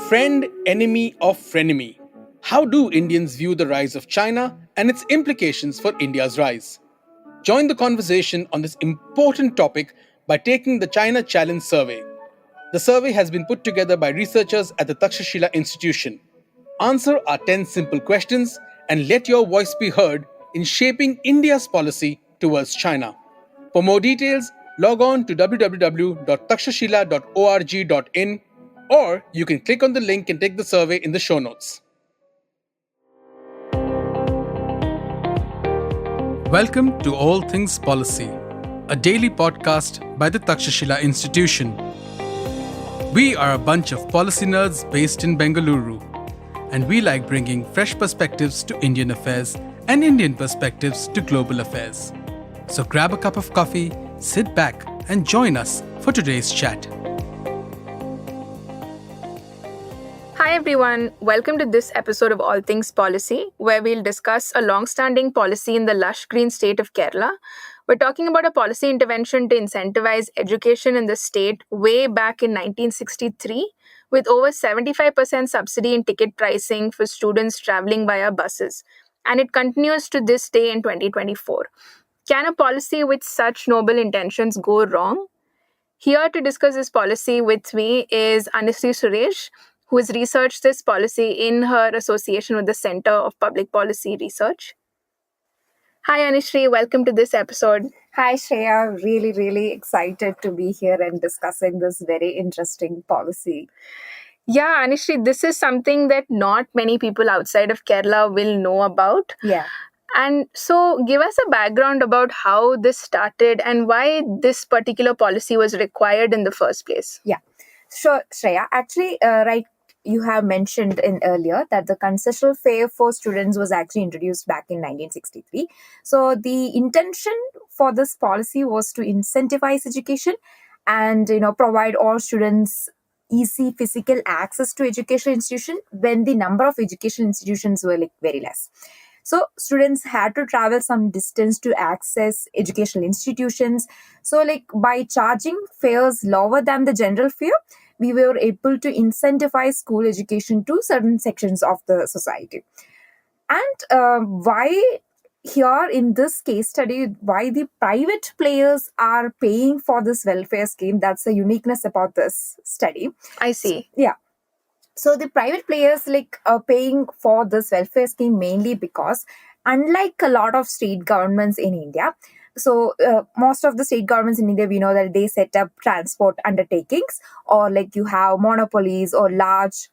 Friend, enemy, or frenemy? How do Indians view the rise of China and its implications for India's rise? Join the conversation on this important topic by taking the China Challenge survey. The survey has been put together by researchers at the Takshashila Institution. Answer our 10 simple questions and let your voice be heard in shaping India's policy towards China. For more details, log on to www.takshashila.org.in or you can click on the link and take the survey in the show notes. Welcome to All Things Policy, a daily podcast by the Takshashila Institution. We are a bunch of policy nerds based in Bengaluru, and we like bringing fresh perspectives to Indian affairs and Indian perspectives to global affairs. So grab a cup of coffee, sit back, and join us for today's chat. Hi everyone, welcome to this episode of All Things Policy, where we'll discuss a long-standing policy in the lush green state of Kerala. We're talking about a policy intervention to incentivize education in the state way back in 1963, with over 75% subsidy in ticket pricing for students traveling via buses. And it continues to this day in 2024. Can a policy with such noble intentions go wrong? Here to discuss this policy with me is Anushree Suresh, who has researched this policy in her association with the Center of Public Policy Research. Hi Anushree, welcome to this episode. Hi Shreya, really excited to be here and discussing this very interesting policy. Yeah, Anushree, this is something that not many people outside of Kerala will know about. Yeah. And so give us a background about how this started and why this particular policy was required in the first place. Yeah, sure, Shreya. Actually, right, you have mentioned in earlier that the concessional fare for students was actually introduced back in 1963. So the intention for this policy was to incentivize education and provide all students easy physical access to educational institution when the number of educational institutions were very less. So students had to travel some distance to access educational institutions. So by charging fares lower than the general fare, we were able to incentivize school education to certain sections of the society. And why here in this case study, why the private players are paying for this welfare scheme, that's the uniqueness about this study. I see. Yeah. So the private players are paying for this welfare scheme mainly because unlike a lot of state governments in India, so most of the state governments in India, we know that they set up transport undertakings or you have monopolies or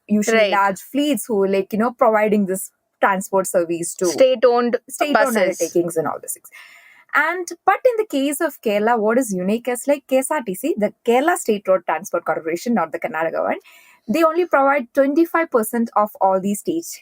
usually large fleets who providing this transport service to state-owned buses. Undertakings and all these things. But in the case of Kerala, what is unique is KSRTC, the Kerala State Road Transport Corporation, not the Karnataka one, they only provide 25% of all these state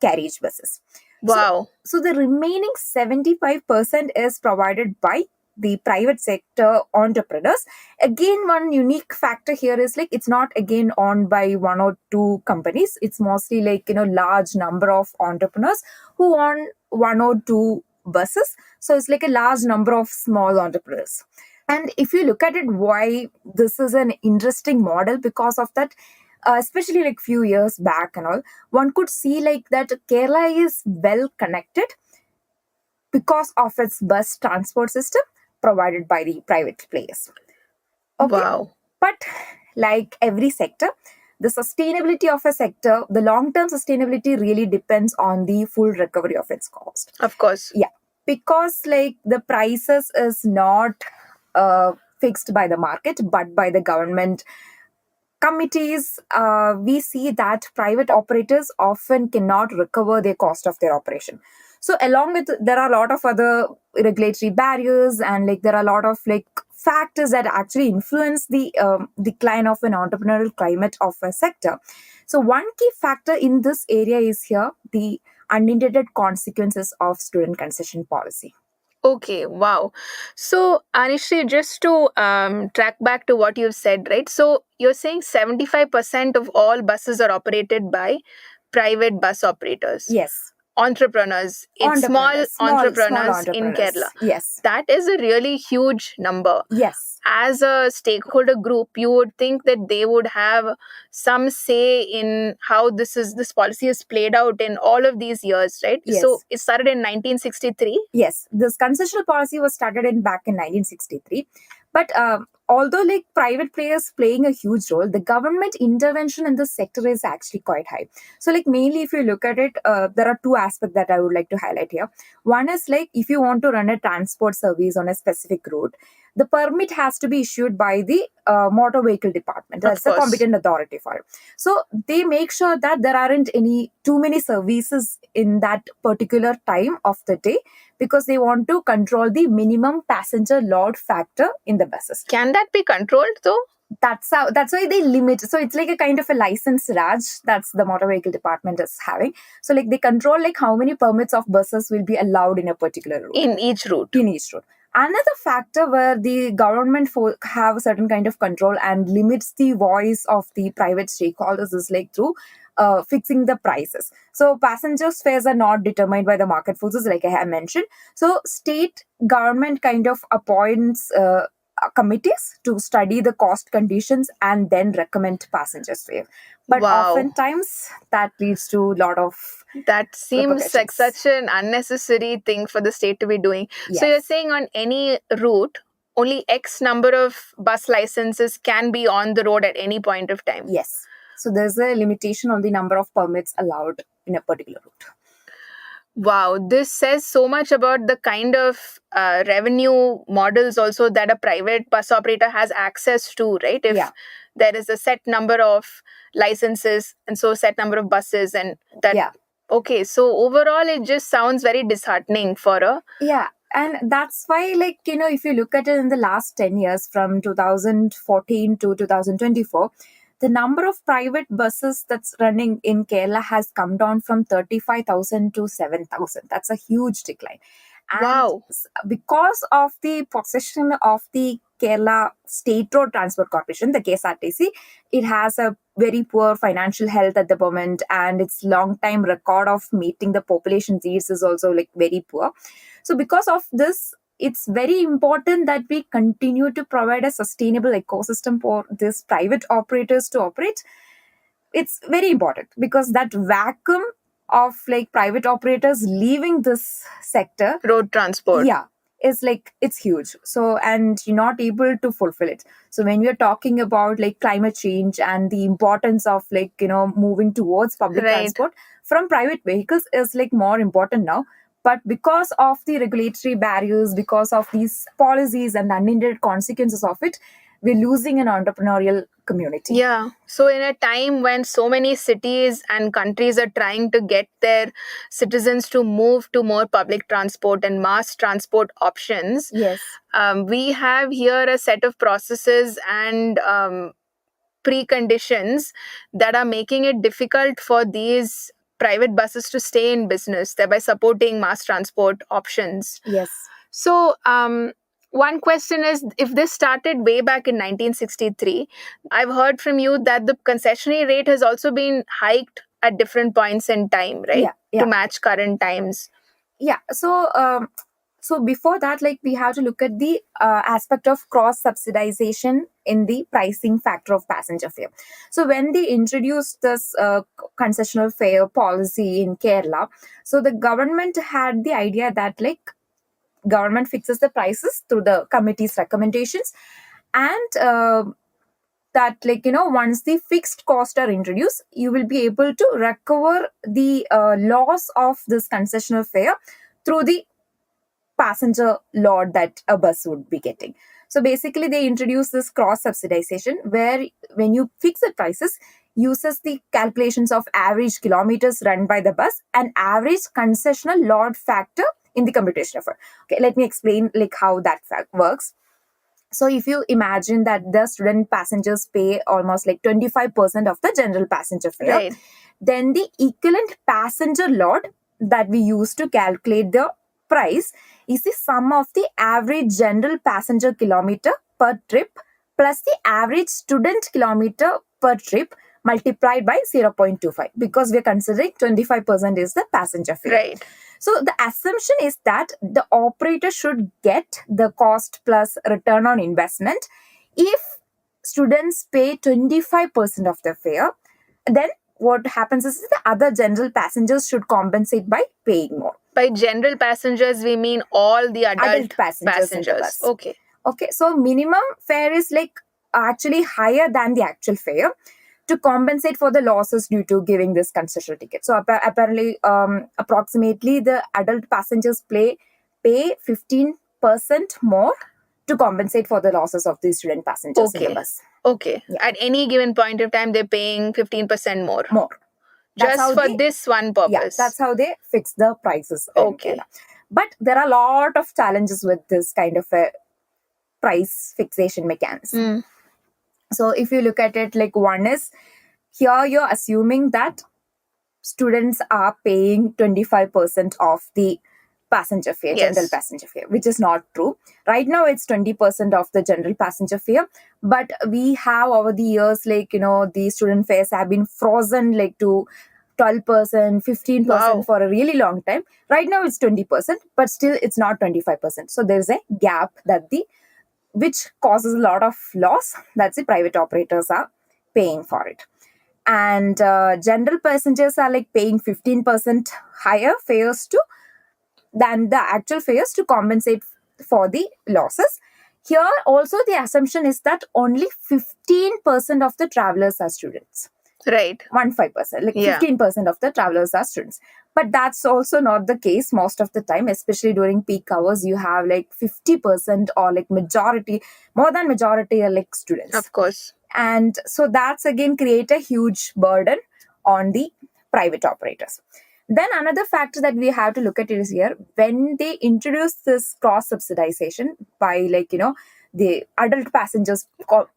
carriage buses. Wow. So the remaining 75% is provided by the private sector entrepreneurs. Again, one unique factor here is it's not again owned by one or two companies. It's mostly large number of entrepreneurs who own one or two buses. So it's a large number of small entrepreneurs. And if you look at it, why this is an interesting model, because of that, especially few years back and all, one could see that Kerala is well connected because of its bus transport system provided by the private players. Okay. Wow. But like every sector, the sustainability of a sector, the long-term sustainability really depends on the full recovery of its cost. Of course. Yeah. Because the prices is not fixed by the market, but by the government committees. We see that private operators often cannot recover their cost of their operation. So along with, there are a lot of other regulatory barriers and there are a lot of factors that actually influence the decline of an entrepreneurial climate of a sector. So one key factor in this area is here the unintended consequences of student concession policy. Okay, wow. So, Anushree, just to track back to what you've said, right? So, you're saying 75% of all buses are operated by private bus operators. Yes. entrepreneurs, in small small entrepreneurs in Kerala. entrepreneurs. Yes. That is a really huge number. Yes. As a stakeholder group, you would think that they would have some say in how this policy is played out in all of these years, right? Yes. So it started in 1963. Yes, this concessional policy was started back in 1963. But although like private players playing a huge role, the government intervention in this sector is actually quite high. So like mainly if you look at it, there are two aspects that I would like to highlight here. One is like if you want to run a transport service on a specific route, the permit has to be issued by the motor vehicle department. That's the competent authority for it. So they make sure that there aren't too many services in that particular time of the day, because they want to control the minimum passenger load factor in the buses. Can that be controlled though? That's why they limit. So it's like a kind of a license raj that's the motor vehicle department is having. So like they control like how many permits of buses will be allowed in a particular route. In each route. Another factor where the government have a certain kind of control and limits the voice of the private stakeholders is like through fixing the prices. So passengers' fares are not determined by the market forces, like I have mentioned. So state government kind of appoints committees to study the cost conditions and then recommend passengers' fare. But oftentimes that leads to a lot of that seems like such an unnecessary thing for the state to be doing. Yes. So you're saying on any route, only X number of bus licenses can be on the road at any point of time. Yes. So there's a limitation on the number of permits allowed in a particular route. Wow, this says so much about the kind of revenue models also that a private bus operator has access to, right? If there is a set number of licenses and so set number of buses and that. Yeah. Okay, so overall it just sounds very disheartening for a... Yeah, and that's why like, if you look at it in the last 10 years from 2014 to 2024, the number of private buses that's running in Kerala has come down from 35,000 to 7,000. That's a huge decline. And because of the possession of the Kerala State Road Transport Corporation, the KSRTC, it has a very poor financial health at the moment, and its long time record of meeting the population needs is also like very poor. So because of this, it's very important that we continue to provide a sustainable ecosystem for these private operators to operate. It's very important because that vacuum of like private operators leaving this sector, road transport, is like, it's huge. So, and you're not able to fulfill it. So when we're talking about like climate change and the importance of like, moving towards public transport from private vehicles is like more important now. But because of the regulatory barriers, because of these policies and unintended consequences of it, we're losing an entrepreneurial community. Yeah. So in a time when so many cities and countries are trying to get their citizens to move to more public transport and mass transport options, we have here a set of processes and preconditions that are making it difficult for these private buses to stay in business, thereby supporting mass transport options. Yes. So, one question is, if this started way back in 1963, I've heard from you that the concessionary rate has also been hiked at different points in time, right? To match current times. Yeah. So before that, like we have to look at the aspect of cross-subsidization in the pricing factor of passenger fare. So when they introduced this concessional fare policy in Kerala, so the government had the idea that like government fixes the prices through the committee's recommendations, and that like once the fixed costs are introduced, you will be able to recover the loss of this concessional fare through the passenger load that a bus would be getting. So basically they introduce this cross subsidization where when you fix the prices, uses the calculations of average kilometers run by the bus and average concessional load factor in the computation of it. Okay, let me explain like how that works. So if you imagine that the student passengers pay almost like 25% of the general passenger fare, then the equivalent passenger load that we use to calculate the price is the sum of the average general passenger kilometer per trip plus the average student kilometer per trip multiplied by 0.25 because we're considering 25% is the passenger fare. Right. So the assumption is that the operator should get the cost plus return on investment. If students pay 25% of the fare, then what happens is the other general passengers should compensate by paying more. By general passengers, we mean all the adult passengers in the bus. Okay. Okay, so minimum fare is like actually higher than the actual fare to compensate for the losses due to giving this concessional ticket. So apparently, approximately the adult passengers pay 15% more to compensate for the losses of the student passengers in the bus. Okay. Yeah. At any given point of time, they're paying 15% more. That's just for this one purpose. Yeah, that's how they fix the prices. Okay. But there are a lot of challenges with this kind of a price fixation mechanism. So if you look at it, like one is, here you're assuming that students are paying 25% of the passenger fare, general passenger fare, which is not true. Right now, it's 20% of the general passenger fare. But we have over the years, like, the student fares have been frozen like to 12%, 15% for a really long time. Right now, it's 20%, but still it's not 25%. So there's a gap which causes a lot of loss. That's the private operators are paying for it. And general passengers are like paying 15% higher fares than the actual fares to compensate for the losses. Here also the assumption is that only 15% of the travelers are students. Right. 15%, like 15% of the travelers are students. But that's also not the case most of the time, especially during peak hours. You have like 50% or like more than majority are like students. Of course. And so that's again create a huge burden on the private operators. Then another factor that we have to look at is here, when they introduce this cross subsidization by the adult passengers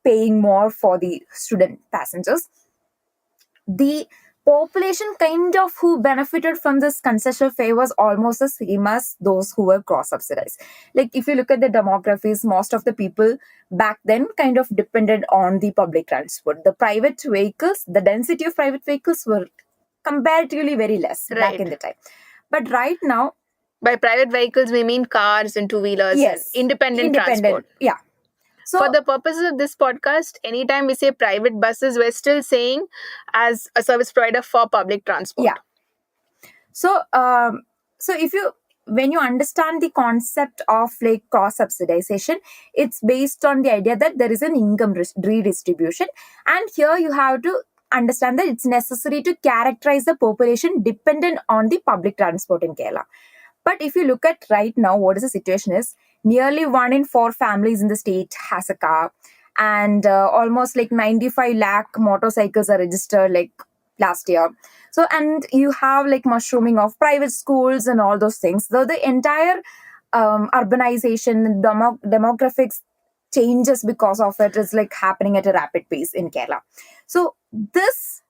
paying more for the student passengers, the population kind of who benefited from this concessional fare was almost the same as those who were cross subsidized. Like if you look at the demographies, most of the people back then kind of depended on the public transport. The private vehicles, the density of private vehicles were comparatively very less back in the time. But right now, by private vehicles, we mean cars and two-wheelers and independent transport. Yeah. So, for the purposes of this podcast, anytime we say private buses, we're still saying as a service provider for public transport. Yeah. So, when you understand the concept of like cross subsidization, it's based on the idea that there is an income redistribution. And here you have to understand that it's necessary to characterize the population dependent on the public transport in Kerala. But if you look at right now, what is the situation is, nearly 1 in 4 families in the state has a car, and almost like 95 lakh motorcycles are registered like last year. So, and you have like mushrooming of private schools and all those things. So the entire urbanization, demographics changes because of it is like happening at a rapid pace in Kerala. So this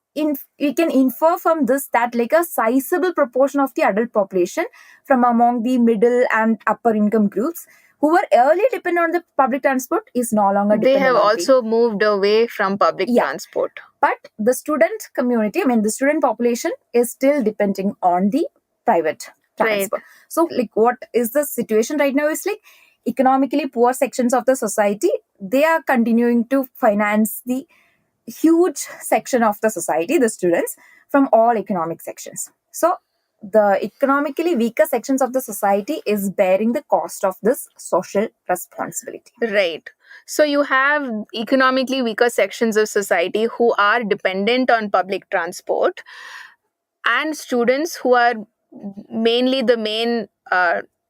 we can infer from this that like a sizable proportion of the adult population from among the middle and upper income groups who were early dependent on the public transport is no longer dependent. They have also moved away from public transport. But the student community, the student population is still depending on the private transport. Right. So like what is the situation right now is like economically poor sections of the society, they are continuing to finance the huge section of the society, the students, from all economic sections. So the economically weaker sections of the society is bearing the cost of this social responsibility. Right. So you have economically weaker sections of society who are dependent on public transport, and students who are mainly the main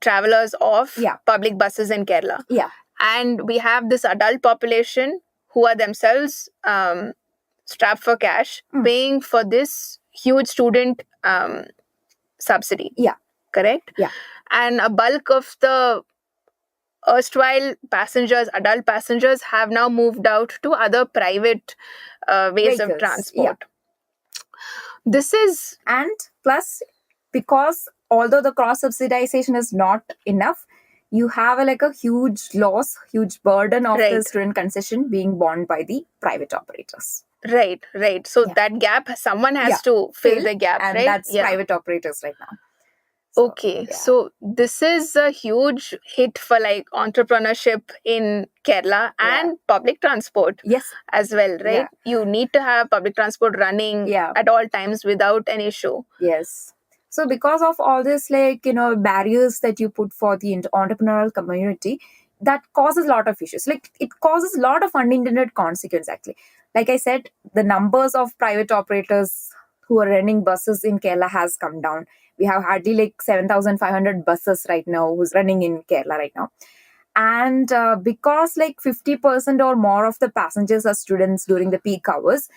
travelers of public buses in Kerala. Yeah. And we have this adult population who are themselves strapped for cash, paying for this huge student subsidy. Yeah. Correct? Yeah. And a bulk of the erstwhile passengers, adult passengers, have now moved out to other private ways of transport. Yeah. This is... And plus, because although the cross-subsidization is not enough, you have a huge loss, huge burden of the student concession being borne by the private operators. Right. So Yeah. that gap, someone has Yeah. to fill the gap, and right? that's Yeah. private operators right now. So, Okay, yeah. so this is a huge hit for like entrepreneurship in Kerala Yeah. and public transport Yes. as well, right? Yeah. You need to have public transport running Yeah. at all times without an issue. Yes. So because of all this, barriers that you put for the entrepreneurial community, that causes a lot of issues. Like it causes a lot of unintended consequence actually. Like I said, the numbers of private operators who are running buses in Kerala has come down. We have hardly like 7,500 buses right now who's running in Kerala right now. And because like 50% or more of the passengers are students during the peak hours,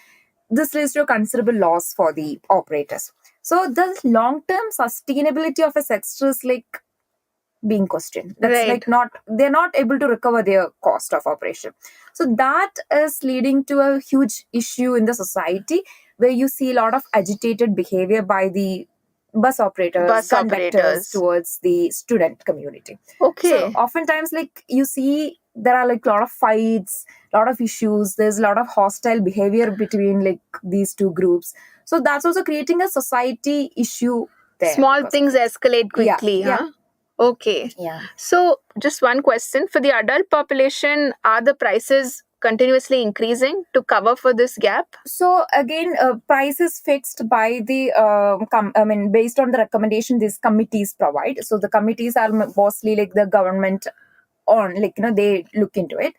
this leads to a considerable loss for the operators. So the long-term sustainability of a sector is like being questioned. That's Right. like they're not able to recover their cost of operation. So that is leading to a huge issue in the society where you see a lot of agitated behavior by the bus operators, Bus conductors operators. towards the student community. Okay. So oftentimes, like you see, there are like a lot of fights, a lot of issues. There's a lot of hostile behavior between like these two groups. So that's also creating a society issue there. Small because things of it. escalate quickly, Yeah, huh? Okay. Yeah. So, just one question for the adult population, are the prices continuously increasing to cover for this gap? So again, price is fixed by the based on the recommendation these committees provide. So the committees are mostly like the government they look into it.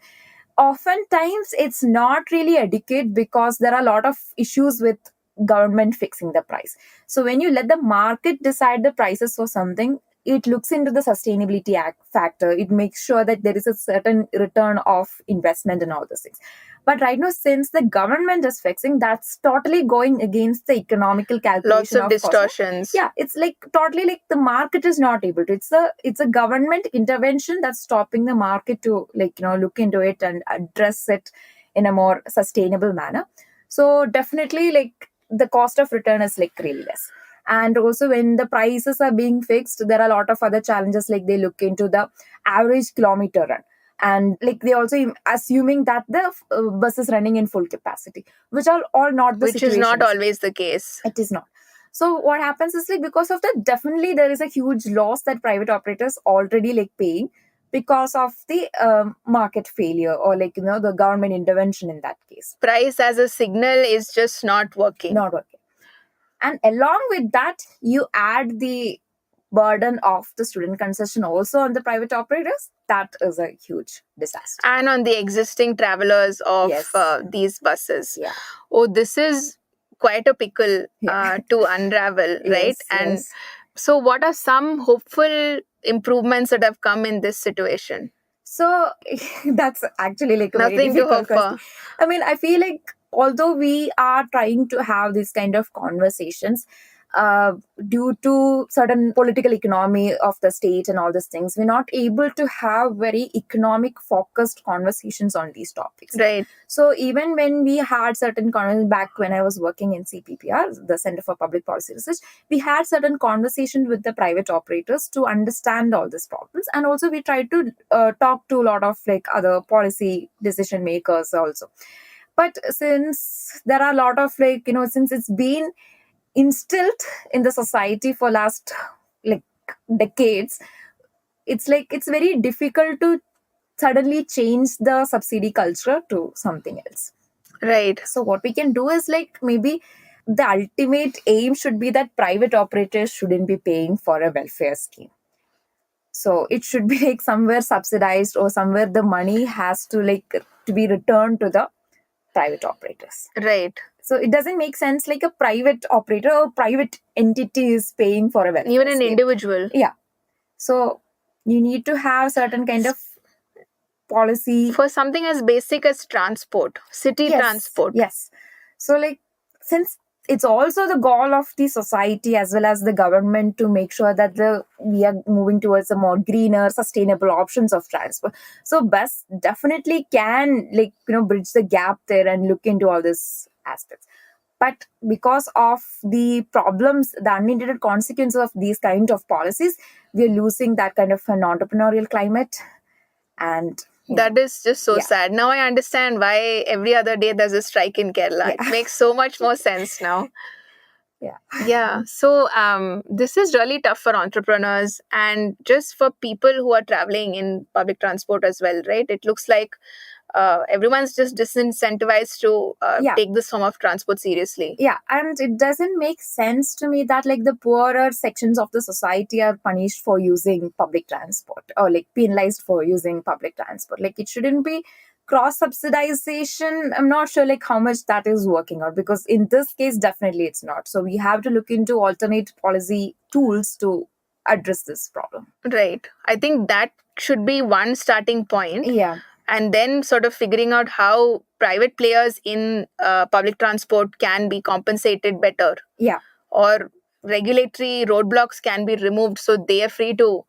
Oftentimes it's not really adequate because there are a lot of issues with government fixing the price. So when you let the market decide the prices for something, it looks into the sustainability factor. It makes sure that there is a certain return of investment and all those things. But right now, since the government is fixing, that's totally going against the economical calculation. Lots of cost. distortions. Yeah, it's like totally like the market is not able to. It's a government intervention that's stopping the market to look into it and address it in a more sustainable manner. So definitely like the cost of return is like really less. And also when the prices are being fixed, there are a lot of other challenges, like they look into the average kilometer run, and like they also assuming that the bus is running in full capacity, which are all not the Which is situation. not always the case. It is not. So what happens is like because of that, definitely there is a huge loss that private operators already like paying because of the market failure or the government intervention in that case. Price as a signal is just not working. Not working. And along with that, you add the burden of the student concession also on the private operators. That is a huge disaster. And on the existing travelers of Yes. These buses. Yeah. Oh, this is quite a pickle Yeah. to unravel, right? Yes, And yes. so, what are some hopeful improvements that have come in this situation? So that's actually like a very Nothing to difficult hope question. for. I mean, I feel like although we are trying to have these kind of conversations, due to certain political economy of the state and all these things, we're not able to have very economic focused conversations on these topics. Right. So even when we had certain back when I was working in CPPR, the Center for Public Policy Research, we had certain conversations with the private operators to understand all these problems, and also we tried to talk to a lot of like other policy decision makers also. But since there are a lot of since it's been instilled in the society for last like decades, it's very difficult to suddenly change the subsidy culture to something else. Right. So what we can do is like maybe the ultimate aim should be that private operators shouldn't be paying for a welfare scheme. So it should be like somewhere subsidized, or somewhere the money has to to be returned to the private operators. Right. So it doesn't make sense like a private operator or private entity is paying for a welfare Even an scheme. individual. Yeah. So you need to have certain kind of policy for something as basic as transport, city transport. Yes. So like since it's also the goal of the society as well as the government to make sure that we are moving towards a more greener, sustainable options of transport. So bus definitely can bridge the gap there and look into all these aspects. But because of the problems, the unintended consequences of these kind of policies, we are losing that kind of an entrepreneurial climate. And That is just so Yeah. sad. Now I understand why every other day there's a strike in Kerala. Yeah. It makes so much more sense now. Yeah. Yeah. So this is really tough for entrepreneurs and just for people who are traveling in public transport as well, right? It looks like everyone's just disincentivized to Yeah. take this form of transport seriously. Yeah, and it doesn't make sense to me that like the poorer sections of the society are punished for using public transport or like penalized for using public transport. Like it shouldn't be cross subsidization. I'm not sure like how much that is working out, because in this case definitely it's not. So we have to look into alternate policy tools to address this problem. Right. I think that should be one starting point. Yeah. And then sort of figuring out how private players in public transport can be compensated better. Yeah. Or regulatory roadblocks can be removed so they are free to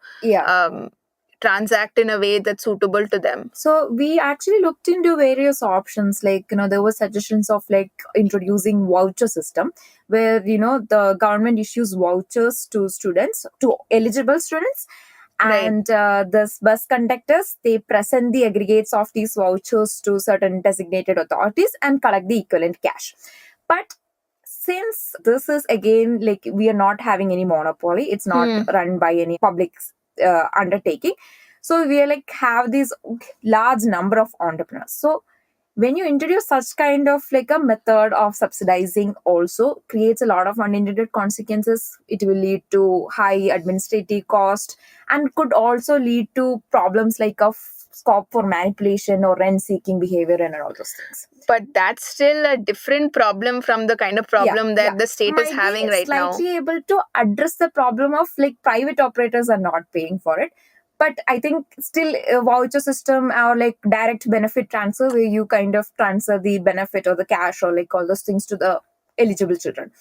transact in a way that's suitable to them. So we actually looked into various options, like, there were suggestions of like introducing voucher system where, the government issues vouchers to students, to eligible students. Right. And the bus conductors, they present the aggregates of these vouchers to certain designated authorities and collect the equivalent cash. But since this is again like we are not having any monopoly, it's not run by any public undertaking. So we are like have this large number of entrepreneurs. So when you introduce such kind of like a method of subsidizing also creates a lot of unintended consequences. It will lead to high administrative cost and could also lead to problems like a scope for manipulation or rent seeking behavior and all those things. But that's still a different problem from the kind of problem that the state is having right now. Slightly able to address the problem of like private operators are not paying for it. But I think still a voucher system or like direct benefit transfer where you kind of transfer the benefit or the cash or like all those things to the eligible children.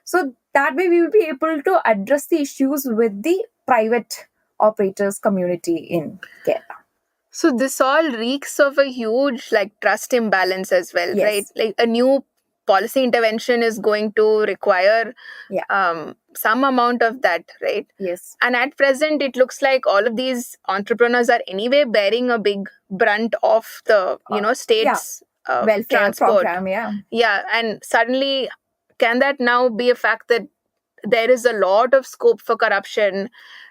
So that way we will be able to address the issues with the private operators community in Kerala. So this all reeks of a huge like trust imbalance as well, Yes. right? Like a new policy intervention is going to require some amount of that, right? Yes. And at present, it looks like all of these entrepreneurs are anyway bearing a big brunt of the, state's welfare transport program, Yeah, and suddenly, can that now be a fact that there is a lot of scope for corruption?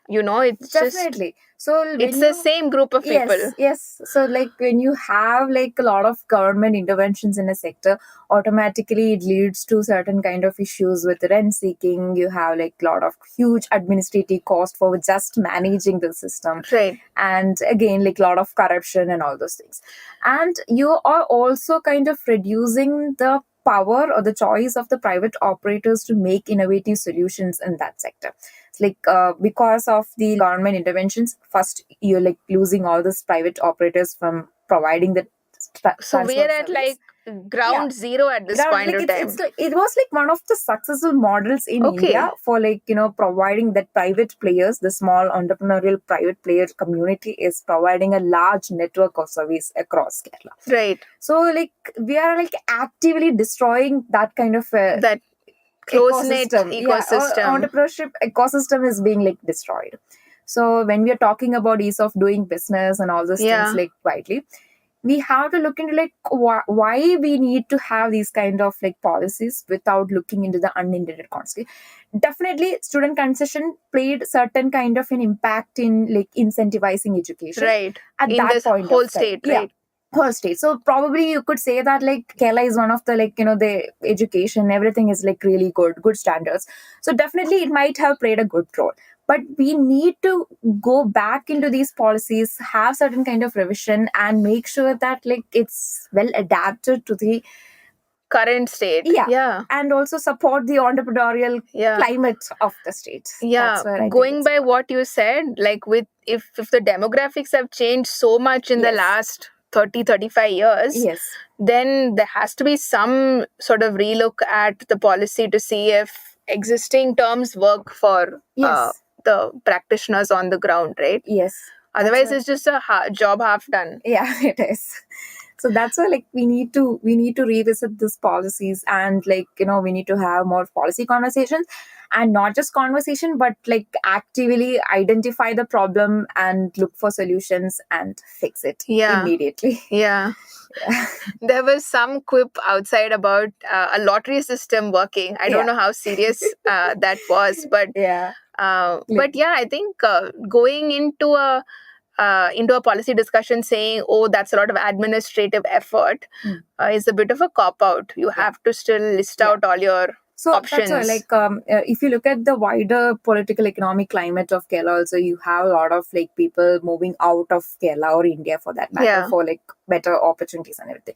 It's definitely. So it's the same group of people. Yes. So like when you have like a lot of government interventions in a sector, automatically it leads to certain kind of issues with rent seeking. You have like a lot of huge administrative cost for just managing the system. Right. And again, like a lot of corruption and all those things. And you are also kind of reducing the power or the choice of the private operators to make innovative solutions in that sector. It's like because of the government interventions, first you're like losing all these private operators from providing the so we're at like ground zero at this point of time. It was like one of the successful models in India for like providing that private players, the small entrepreneurial private player community is providing a large network of service across Kerala. Right. So like we are like actively destroying that kind of that close-knit ecosystem. Entrepreneurship ecosystem is being like destroyed. So when we are talking about ease of doing business and all those things like widely, we have to look into like why we need to have these kind of like policies without looking into the unintended consequences. Definitely student concession played certain kind of an impact in like incentivizing education. Right. At in that point whole of time. state, right? Whole state. So probably you could say that like Kerala is one of the like, the education, everything is like really good standards. So definitely it might have played a good role. But we need to go back into these policies, have certain kind of revision and make sure that like it's well adapted to the current state. Yeah. And also support the entrepreneurial climate of the state. Yeah. Going by what you said, like with if the demographics have changed so much in the last 30-35 years, then there has to be some sort of relook at the policy to see if existing terms work for the practitioners on the ground, right? Yes. Otherwise, it's just a job half done. Yeah, it is. So that's why like we need to revisit these policies, and like we need to have more policy conversations, and not just conversation but like actively identify the problem and look for solutions and fix it immediately. Yeah. There was some quip outside about a lottery system working. I don't know how serious that was, but Yeah. but yeah, I think going into a policy discussion saying, oh, that's a lot of administrative effort is a bit of a cop out. You have to still list out all your options. That's why, like, if you look at the wider political economic climate of Kerala, also you have a lot of like people moving out of Kerala or India for that matter for like better opportunities and everything.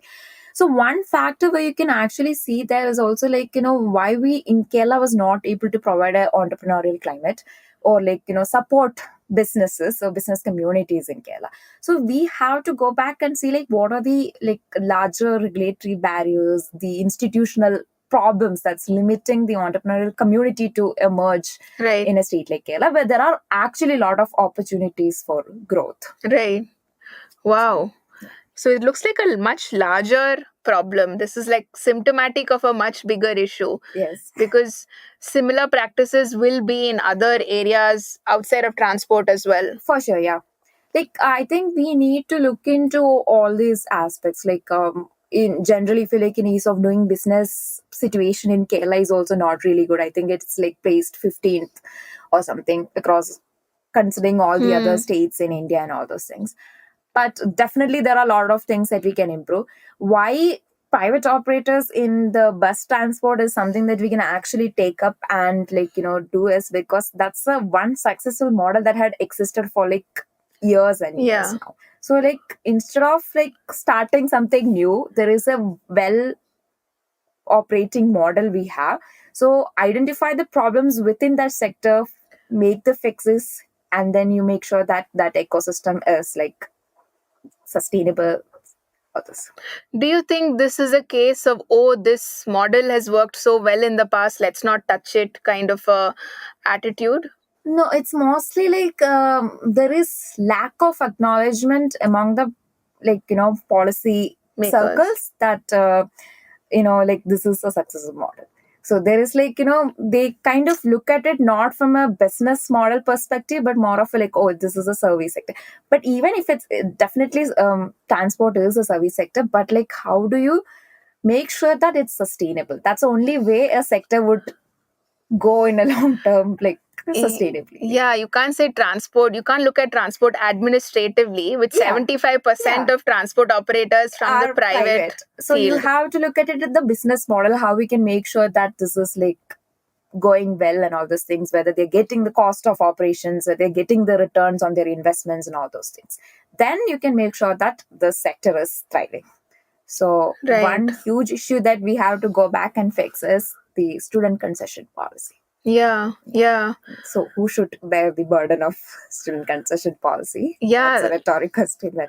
So one factor where you can actually see there is also like why we in Kerala was not able to provide an entrepreneurial climate or like support businesses or business communities in Kerala. So we have to go back and see like what are the like larger regulatory barriers, the institutional problems that's limiting the entrepreneurial community to emerge in a state like Kerala, where there are actually a lot of opportunities for growth. Right. Wow. So it looks like a much larger problem. This is like symptomatic of a much bigger issue. Yes. Because similar practices will be in other areas outside of transport as well. For sure, yeah. Like I think we need to look into all these aspects. Like in generally, if you like in ease of doing business situation in Kerala is also not really good. I think it's like placed 15th or something across, considering all the other states in India and all those things. But definitely there are a lot of things that we can improve. Why private operators in the bus transport is something that we can actually take up and like do is because that's the one successful model that had existed for like years and years now. So like instead of like starting something new, there is a well operating model we have. So identify the problems within that sector, make the fixes, and then you make sure that that ecosystem is like sustainable for this. Do you think this is a case of, oh, this model has worked so well in the past, let's not touch it kind of a attitude? No, it's mostly like there is lack of acknowledgement among the like policy circles that like this is a successful model. So there is like they kind of look at it not from a business model perspective but more of a like, oh, this is a service sector. But even if it's definitely transport is a service sector, but like how do you make sure that it's sustainable? That's the only way a sector would go in a long term like sustainably. Yeah, you can't say transport. You can't look at transport administratively with 75% of transport operators from the private So field. you have to look at it at the business model, how we can make sure that this is like going well and all those things, whether they're getting the cost of operations, or they're getting the returns on their investments and all those things. Then you can make sure that the sector is thriving. So one huge issue that we have to go back and fix is the student concession policy. Yeah. So who should bear the burden of student concession policy? Yeah. That's a rhetorical question that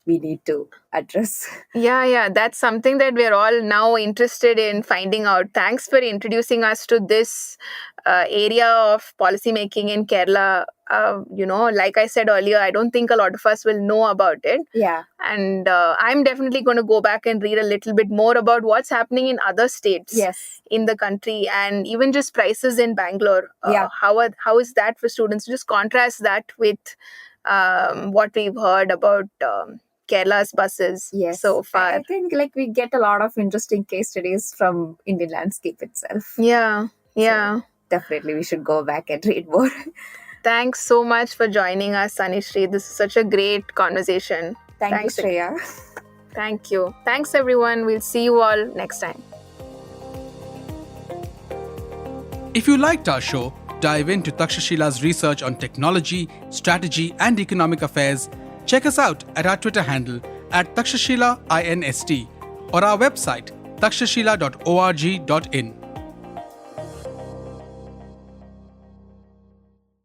we need to address. Yeah. That's something that we're all now interested in finding out. Thanks for introducing us to this area of policymaking in Kerala. Like I said earlier, I don't think a lot of us will know about it. Yeah. And I'm definitely going to go back and read a little bit more about what's happening in other states in the country, and even just prices in Bangalore. How is that for students? Just contrast that with what we've heard about Kerala's buses so far. I think like we get a lot of interesting case studies from Indian landscape itself. Yeah. So definitely we should go back and read more. Thanks so much for joining us, Sanishri. This is such a great conversation. Thanks, Shreya. Thank you. Thanks, everyone. We'll see you all next time. If you liked our show, dive into Takshashila's research on technology, strategy, and economic affairs. Check us out at our Twitter handle @TakshashilaINST or our website takshashila.org.in.